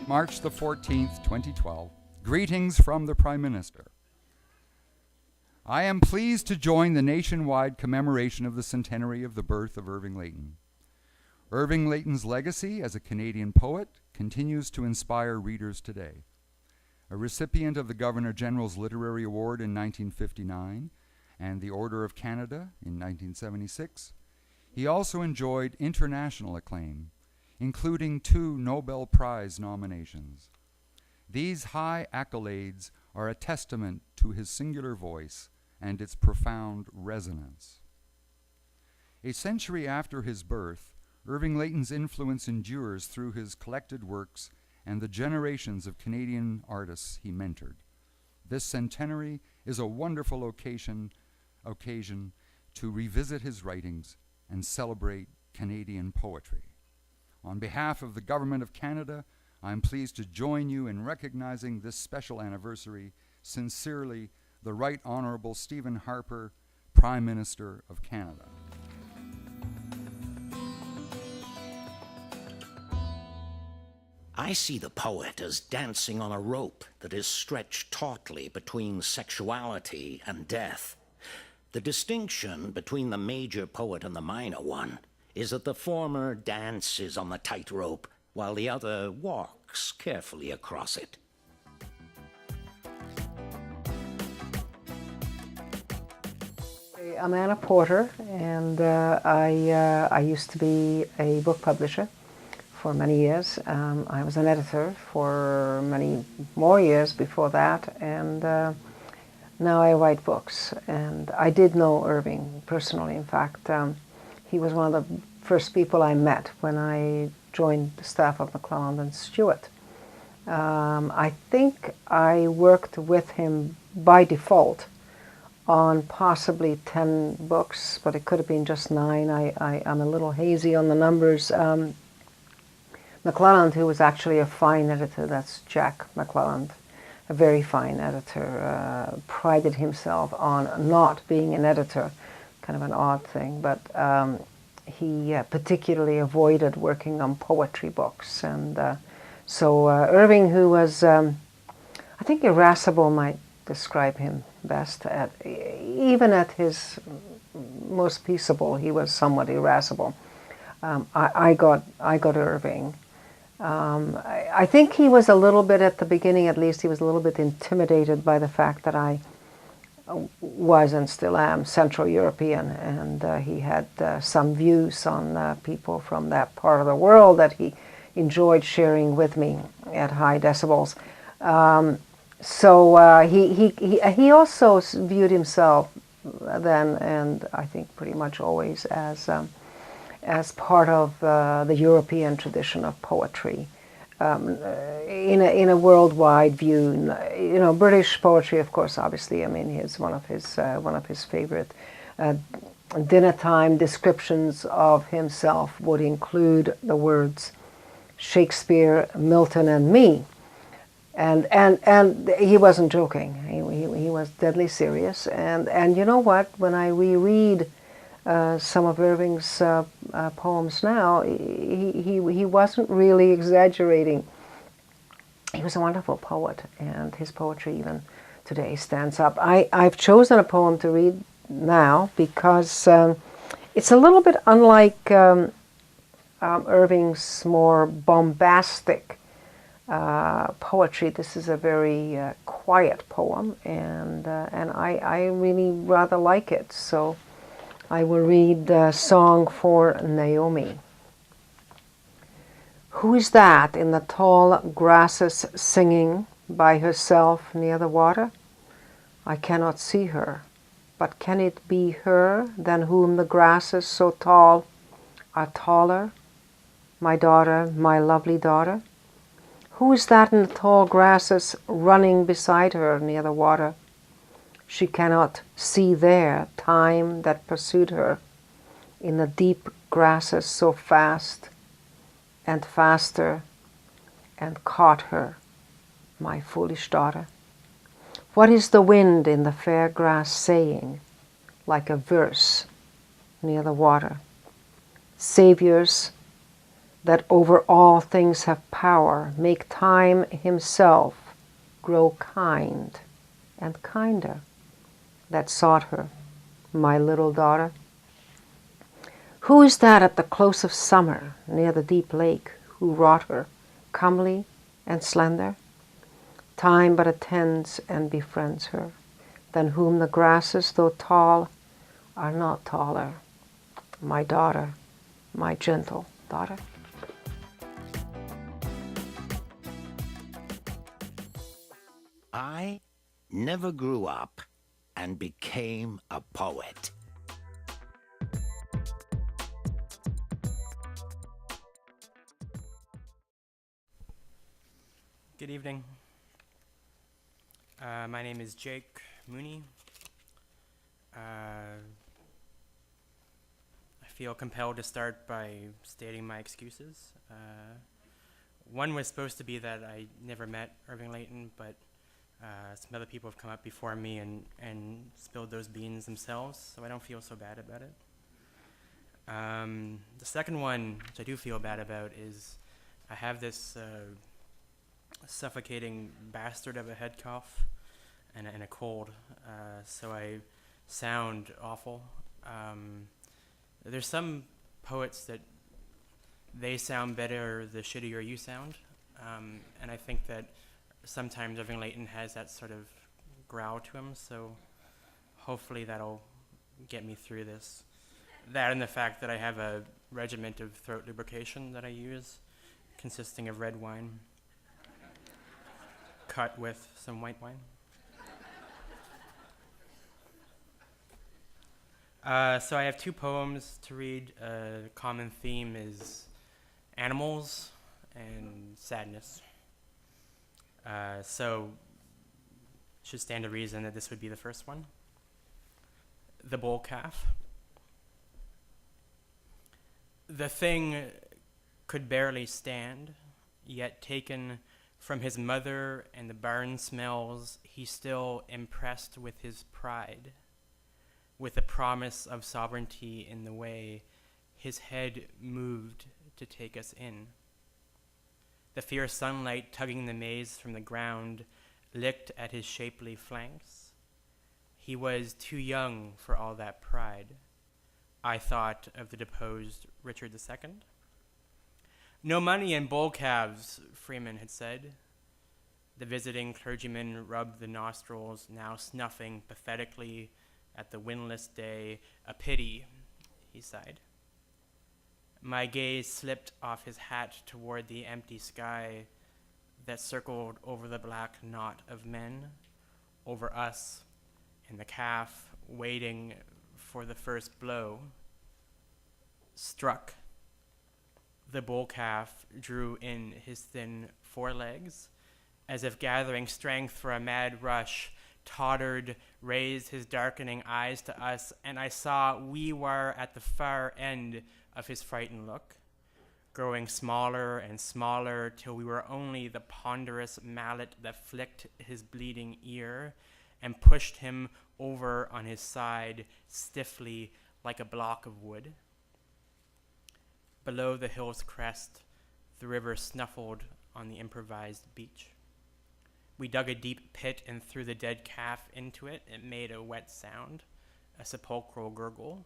March the 14th, 2012. Greetings from the Prime Minister. I am pleased to join the nationwide commemoration of the centenary of the birth of Irving Layton. Irving Layton's legacy as a Canadian poet continues to inspire readers today. A recipient of the Governor-General's Literary Award in 1959 and the Order of Canada in 1976, he also enjoyed international acclaim, including 2 Nobel Prize nominations. These high accolades are a testament to his singular voice and its profound resonance. A century after his birth, Irving Layton's influence endures through his collected works and the generations of Canadian artists he mentored. This centenary is a wonderful occasion to revisit his writings and celebrate Canadian poetry. On behalf of the Government of Canada, I am pleased to join you in recognizing this special anniversary. Sincerely, the Right Honourable Stephen Harper, Prime Minister of Canada. I see the poet as dancing on a rope that is stretched tautly between sexuality and death. The distinction between the major poet and the minor one is that the former dances on the tightrope while the other walks carefully across it. I'm Anna Porter, and I used to be a book publisher for many years. I was an editor for many more years before that, and now I write books. And I did know Irving personally. In fact, he was one of the first people I met when I joined the staff of McClelland and Stewart. I think I worked with him by default on possibly 10 books, but it could have been just 9. I'm a little hazy on the numbers. McClelland, who was actually a fine editor, that's Jack McClelland, a very fine editor, prided himself on not being an editor, kind of an odd thing, but he particularly avoided working on poetry books. And so Irving, who was, I think irascible might describe him best. Even at his most peaceable, he was somewhat irascible. I got Irving. I think he was a little bit, at the beginning at least, he was a little bit intimidated by the fact that I was and still am Central European, and he had some views on people from that part of the world that he enjoyed sharing with me at high decibels. So he also viewed himself then, and I think pretty much always, as part of the European tradition of poetry. In a worldwide view, British poetry, of course, obviously. I mean, is one of his favorite. Dinner time descriptions of himself would include the words Shakespeare, Milton, and me, and he wasn't joking. He was deadly serious. And you know what? When I reread some of Irving's poems now, he wasn't really exaggerating. He was a wonderful poet, and his poetry even today stands up. I've chosen a poem to read now because it's a little bit unlike Irving's more bombastic poetry. This is a very quiet poem, and I really rather like it. So I will read Song for Naomi. Who is that in the tall grasses singing by herself near the water? I cannot see her, but can it be her than whom the grasses so tall are taller? My daughter, my lovely daughter. Who is that in the tall grasses running beside her near the water? She cannot see there time that pursued her in the deep grasses so fast and faster and caught her, my foolish daughter. What is the wind in the fair grass saying, like a verse near the water? Saviors, that over all things have power, make time himself grow kind and kinder, that sought her, my little daughter. Who is that at the close of summer, near the deep lake, who wrought her, comely and slender? Time but attends and befriends her, than whom the grasses, though tall, are not taller. My daughter, my gentle daughter. I never grew up and became a poet. Good evening. My name is Jake Mooney. I feel compelled to start by stating my excuses. One was supposed to be that I never met Irving Layton, but some other people have come up before me and spilled those beans themselves, so I don't feel so bad about it. The second one, which I do feel bad about, is I have this suffocating bastard of a head cough and a cold, so I sound awful. There's some poets that they sound better the shittier you sound, and I think that sometimes Irving Layton has that sort of growl to him, so hopefully that'll get me through this. That and the fact that I have a regiment of throat lubrication that I use, consisting of red wine, cut with some white wine. So I have two poems to read. The common theme is animals and sadness. So should stand to reason that this would be the first one. The bull calf. The thing could barely stand, yet taken from his mother and the barn smells, he still impressed with his pride, with the promise of sovereignty in the way his head moved to take us in. The fierce sunlight tugging the maize from the ground licked at his shapely flanks. He was too young for all that pride. I thought of the deposed Richard II. No money in bull calves, Freeman had said. The visiting clergyman rubbed the nostrils, now snuffing pathetically at the windless day. A pity, he sighed. My gaze slipped off his hat toward the empty sky that circled over the black knot of men, over us and the calf waiting for the first blow. Struck. The bull calf drew in his thin forelegs, as if gathering strength for a mad rush, tottered, raised his darkening eyes to us, and I saw we were at the far end of his frightened look, growing smaller and smaller till we were only the ponderous mallet that flicked his bleeding ear and pushed him over on his side stiffly like a block of wood. Below the hill's crest, the river snuffled on the improvised beach. We dug a deep pit and threw the dead calf into it. It made a wet sound, a sepulchral gurgle.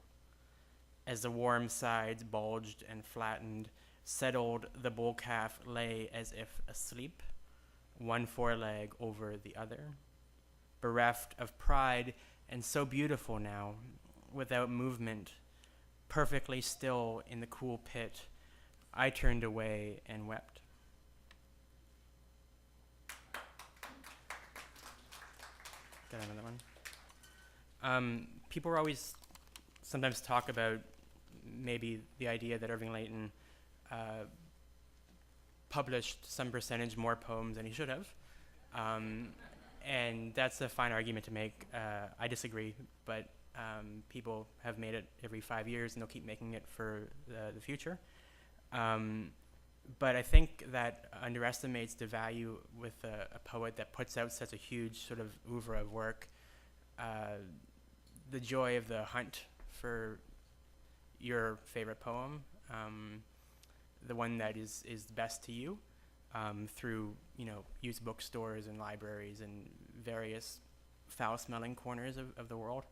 As the warm sides bulged and flattened, settled, the bull calf lay as if asleep, one foreleg over the other, bereft of pride and so beautiful now, without movement, perfectly still in the cool pit. I turned away and wept. Got another one. People are always sometimes talk about maybe the idea that Irving Layton published some percentage more poems than he should have. And that's a fine argument to make. I disagree, but people have made it every 5 years and they'll keep making it for the future. But I think that underestimates the value with a poet that puts out such a huge sort of oeuvre of work. The joy of the hunt for your favorite poem, the one that is best to you, through, used bookstores and libraries and various foul-smelling corners of the world.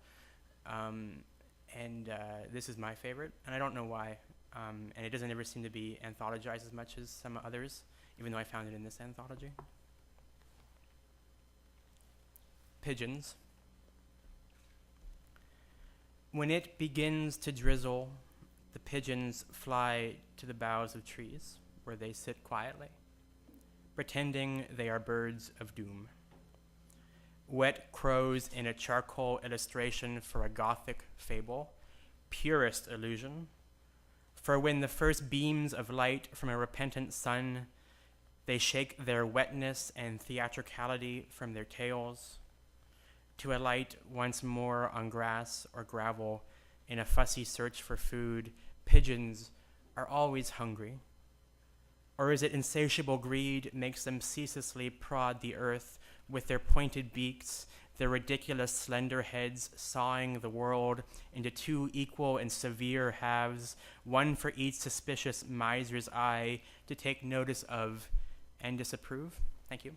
This is my favorite, and I don't know why. And it doesn't ever seem to be anthologized as much as some others, even though I found it in this anthology. Pigeons. When it begins to drizzle, the pigeons fly to the boughs of trees, where they sit quietly, pretending they are birds of doom. Wet crows in a charcoal illustration for a Gothic fable, purest illusion. For when the first beams of light from a repentant sun, they shake their wetness and theatricality from their tails, to alight once more on grass or gravel in a fussy search for food. Pigeons are always hungry. Or is it insatiable greed makes them ceaselessly prod the earth with their pointed beaks, their ridiculous slender heads sawing the world into two equal and severe halves, one for each suspicious miser's eye to take notice of and disapprove? Thank you.